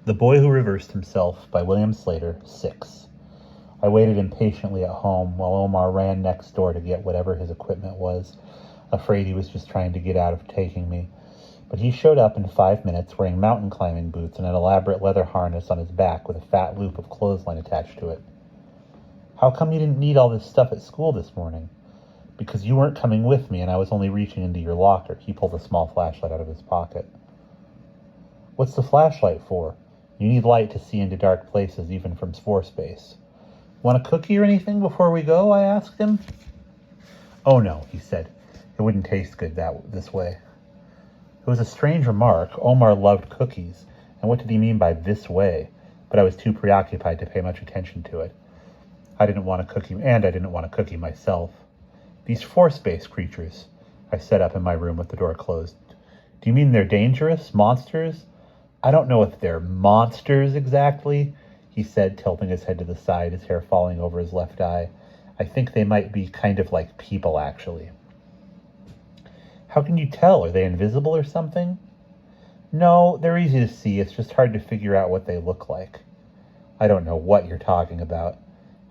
The Boy Who Reversed Himself by William Sleator, 6. I waited impatiently at home while Omar ran next door to get whatever his equipment was, afraid he was just trying to get out of taking me. But he showed up in 5 minutes wearing mountain climbing boots and an elaborate leather harness on his back with a fat loop of clothesline attached to it. How come you didn't need all this stuff at school this morning? Because you weren't coming with me and I was only reaching into your locker. He pulled a small flashlight out of his pocket. What's the flashlight for? You need light to see into dark places, even from space. Want a cookie or anything before we go? I asked him. Oh no, he said. It wouldn't taste good this way. It was a strange remark. Omar loved cookies, and what did he mean by this way? But I was too preoccupied to pay much attention to it. I didn't want a cookie myself. These force-based creatures, I set up in my room with the door closed. Do you mean they're dangerous? Monsters? I don't know if they're monsters exactly, he said, tilting his head to the side, his hair falling over his left eye. I think they might be kind of like people, actually. How can you tell? Are they invisible or something? No, they're easy to see. It's just hard to figure out what they look like. I don't know what you're talking about.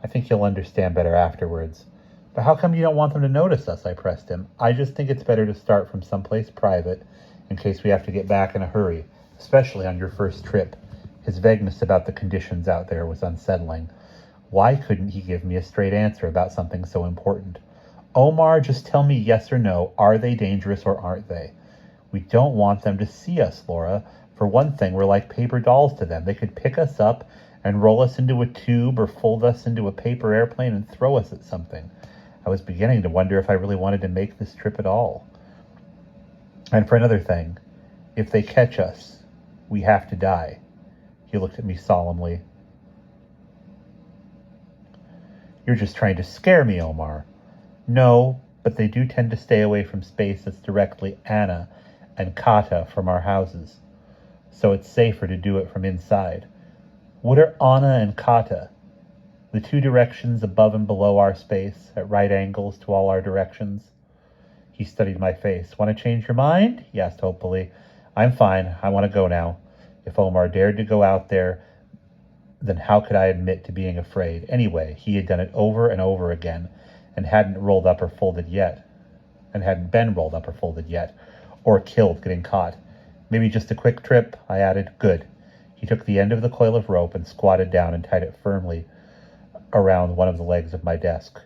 I think you'll understand better afterwards. But how come you don't want them to notice us? I pressed him. I just think it's better to start from someplace private in case we have to get back in a hurry, especially on your first trip. His vagueness about the conditions out there was unsettling. Why couldn't he give me a straight answer about something so important? Omar, just tell me yes or no. Are they dangerous or aren't they? We don't want them to see us, Laura. For one thing, we're like paper dolls to them. They could pick us up and roll us into a tube or fold us into a paper airplane and throw us at something. I was beginning to wonder if I really wanted to make this trip at all. And for another thing, if they catch us, we have to die. He looked at me solemnly. You're just trying to scare me, Omar. No, but they do tend to stay away from space that's directly Anna and Kata from our houses. So it's safer to do it from inside. What are Anna and Kata? The two directions above and below our space, at right angles to all our directions. He studied my face. Want to change your mind? He asked hopefully. I'm fine. I want to go now. If Omar dared to go out there, then how could I admit to being afraid? Anyway, he had done it over and over again and hadn't been rolled up or folded yet, or killed getting caught. Maybe just a quick trip, I added. Good. He took the end of the coil of rope and squatted down and tied it firmly around one of the legs of my desk.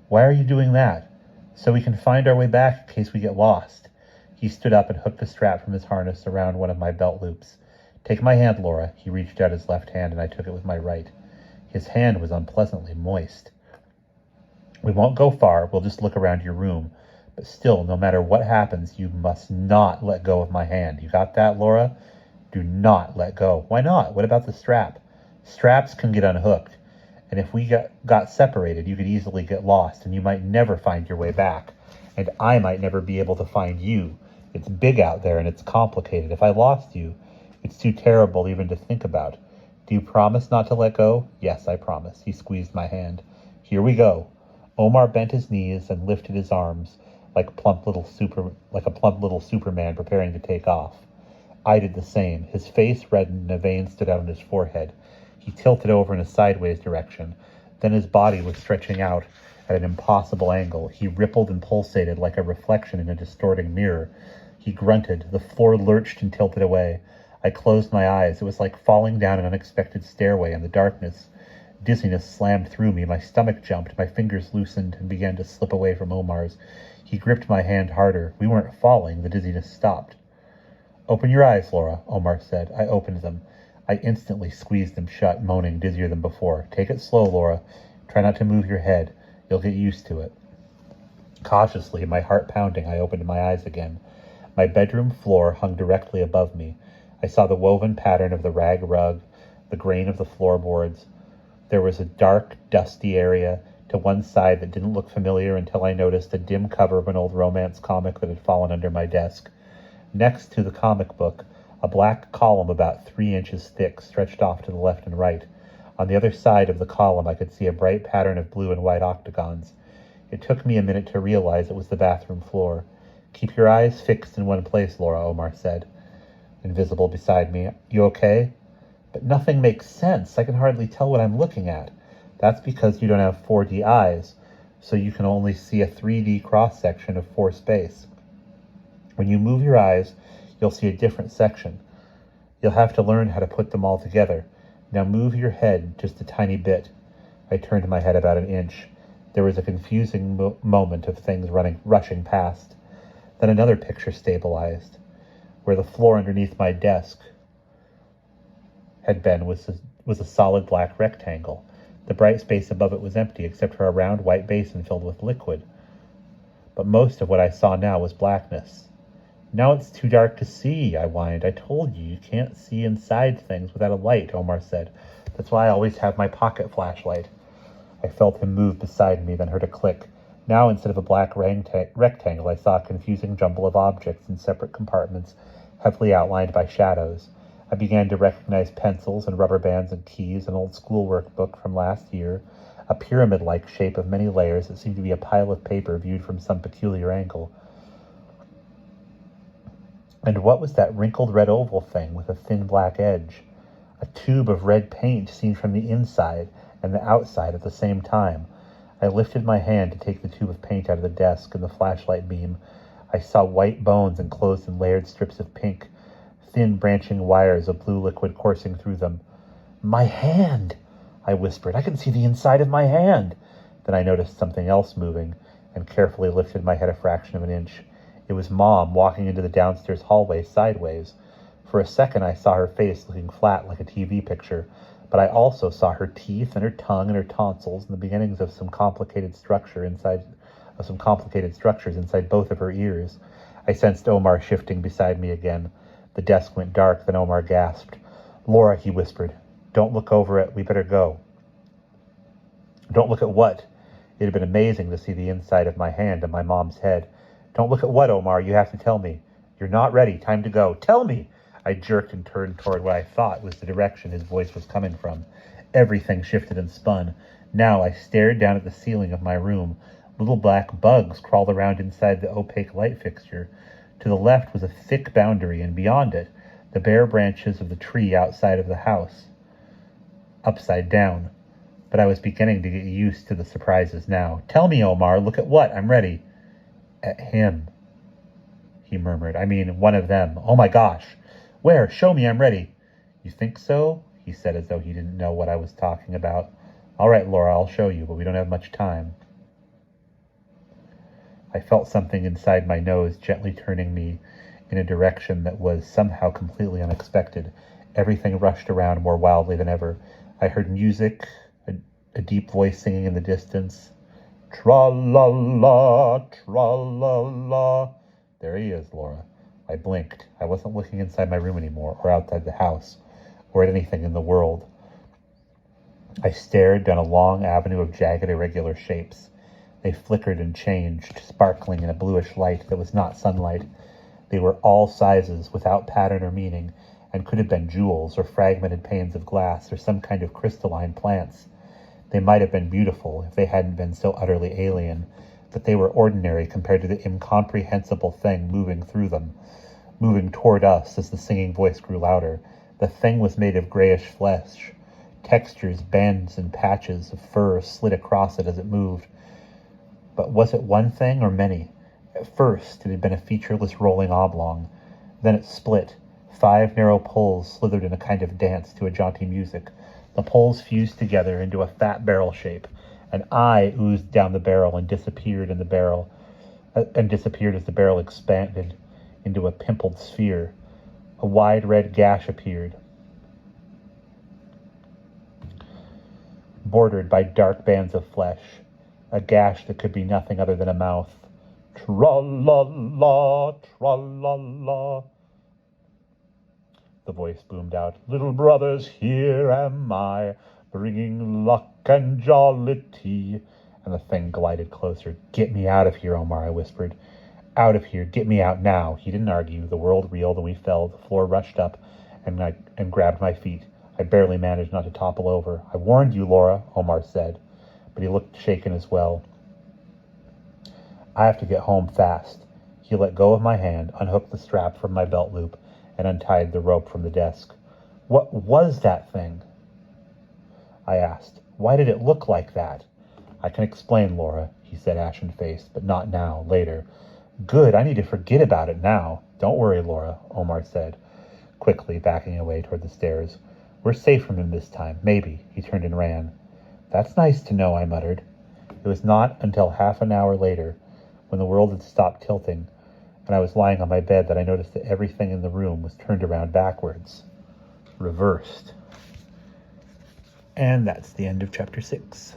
Why are you doing that? So we can find our way back in case we get lost. He stood up and hooked a strap from his harness around one of my belt loops. Take my hand, Laura. He reached out his left hand and I took it with my right. His hand was unpleasantly moist. We won't go far. We'll just look around your room. But still, no matter what happens, you must not let go of my hand. You got that, Laura? Do not let go. Why not? What about the strap? Straps can get unhooked. And if we got separated, you could easily get lost, and you might never find your way back. And I might never be able to find you. It's big out there, and it's complicated. If I lost you, it's too terrible even to think about. Do you promise not to let go? Yes, I promise. He squeezed my hand. Here we go. Omar bent his knees and lifted his arms like a plump little Superman preparing to take off. I did the same. His face reddened and a vein stood out on his forehead. He tilted over in a sideways direction. Then his body was stretching out at an impossible angle. He rippled and pulsated like a reflection in a distorting mirror. He grunted. The floor lurched and tilted away. I closed my eyes. It was like falling down an unexpected stairway in the darkness. Dizziness slammed through me. My stomach jumped. My fingers loosened and began to slip away from Omar's. He gripped my hand harder. We weren't falling. The dizziness stopped. Open your eyes, Laura, Omar said. I opened them. I instantly squeezed them shut, moaning, dizzier than before. Take it slow, Laura. Try not to move your head. You'll get used to it. Cautiously, my heart pounding, I opened my eyes again. My bedroom floor hung directly above me. I saw the woven pattern of the rag rug, the grain of the floorboards. There was a dark, dusty area to one side that didn't look familiar until I noticed a dim cover of an old romance comic that had fallen under my desk. Next to the comic book, a black column about 3 inches thick stretched off to the left and right. On the other side of the column, I could see a bright pattern of blue and white octagons. It took me a minute to realize it was the bathroom floor. Keep your eyes fixed in one place, Laura, Omar said, invisible beside me. You okay? But nothing makes sense. I can hardly tell what I'm looking at. That's because you don't have 4D eyes, so you can only see a 3D cross-section of 4 space. When you move your eyes, you'll see a different section. You'll have to learn how to put them all together. Now move your head just a tiny bit. I turned my head about an inch. There was a confusing moment of things rushing past. Then another picture stabilized. Where the floor underneath my desk had been was a solid black rectangle. The bright space above it was empty except for a round white basin filled with liquid. But most of what I saw now was blackness. Now it's too dark to see, I whined. I told you, you can't see inside things without a light, Omar said. That's why I always have my pocket flashlight. I felt him move beside me, then heard a click. Now, instead of a black rectangle, I saw a confusing jumble of objects in separate compartments, heavily outlined by shadows. I began to recognize pencils and rubber bands and keys, an old schoolwork book from last year, a pyramid-like shape of many layers that seemed to be a pile of paper viewed from some peculiar angle. And what was that wrinkled red oval thing with a thin black edge? A tube of red paint seen from the inside and the outside at the same time. I lifted my hand to take the tube of paint out of the desk in the flashlight beam. I saw white bones enclosed in layered strips of pink, thin branching wires of blue liquid coursing through them. My hand! I whispered. I can see the inside of my hand. Then I noticed something else moving and carefully lifted my head a fraction of an inch. It was Mom walking into the downstairs hallway sideways. For a second I saw her face looking flat like a TV picture, but I also saw her teeth and her tongue and her tonsils and the beginnings of some complicated structures inside both of her ears. I sensed Omar shifting beside me again. The desk went dark, then Omar gasped. Laura, he whispered, don't look over it, we better go. Don't look at what? It had been amazing to see the inside of my hand and my mom's head. Don't look at what, Omar? You have to tell me. You're not ready. Time to go. Tell me! I jerked and turned toward what I thought was the direction his voice was coming from. Everything shifted and spun. Now I stared down at the ceiling of my room. Little black bugs crawled around inside the opaque light fixture. To the left was a thick boundary, and beyond it, the bare branches of the tree outside of the house. Upside down. But I was beginning to get used to the surprises now. Tell me, Omar. Look at what? I'm ready. At him, he murmured. I mean, one of them. Oh my gosh. Where? Show me, I'm ready. You think so? He said as though he didn't know what I was talking about. All right, Laura, I'll show you, but we don't have much time. I felt something inside my nose gently turning me in a direction that was somehow completely unexpected. Everything rushed around more wildly than ever. I heard music, a deep voice singing in the distance. Tra-la-la, tra-la-la. There he is, Laura. I blinked. I wasn't looking inside my room anymore, or outside the house, or at anything in the world. I stared down a long avenue of jagged, irregular shapes. They flickered and changed, sparkling in a bluish light that was not sunlight. They were all sizes, without pattern or meaning, and could have been jewels, or fragmented panes of glass, or some kind of crystalline plants. They might have been beautiful if they hadn't been so utterly alien, but they were ordinary compared to the incomprehensible thing moving through them, moving toward us as the singing voice grew louder. The thing was made of grayish flesh. Textures, bands, and patches of fur slid across it as it moved. But was it one thing or many? At first, it had been a featureless rolling oblong. Then it split. 5 narrow poles slithered in a kind of dance to a jaunty music. The poles fused together into a fat barrel shape. An eye oozed down the barrel and disappeared as the barrel expanded into a pimpled sphere. A wide red gash appeared, bordered by dark bands of flesh. A gash that could be nothing other than a mouth. Tra-la-la, tra-la-la. The voice boomed out. Little brothers, here am I, bringing luck and jollity. And the thing glided closer. Get me out of here, Omar, I whispered. Out of here, get me out now. He didn't argue. The world reeled and we fell. The floor rushed up and grabbed my feet. I barely managed not to topple over. I warned you, Laura, Omar said, but he looked shaken as well. I have to get home fast. He let go of my hand, unhooked the strap from my belt loop, and untied the rope from the desk. What was that thing? I asked. Why did it look like that? I can explain, Laura, he said, ashen-faced, but not now, later. Good, I need to forget about it now. Don't worry, Laura, Omar said, quickly backing away toward the stairs. We're safe from him this time, maybe. He turned and ran. That's nice to know, I muttered. It was not until half an hour later, when the world had stopped tilting, and I was lying on my bed, that I noticed that everything in the room was turned around backwards. Reversed. And that's the end of chapter 6.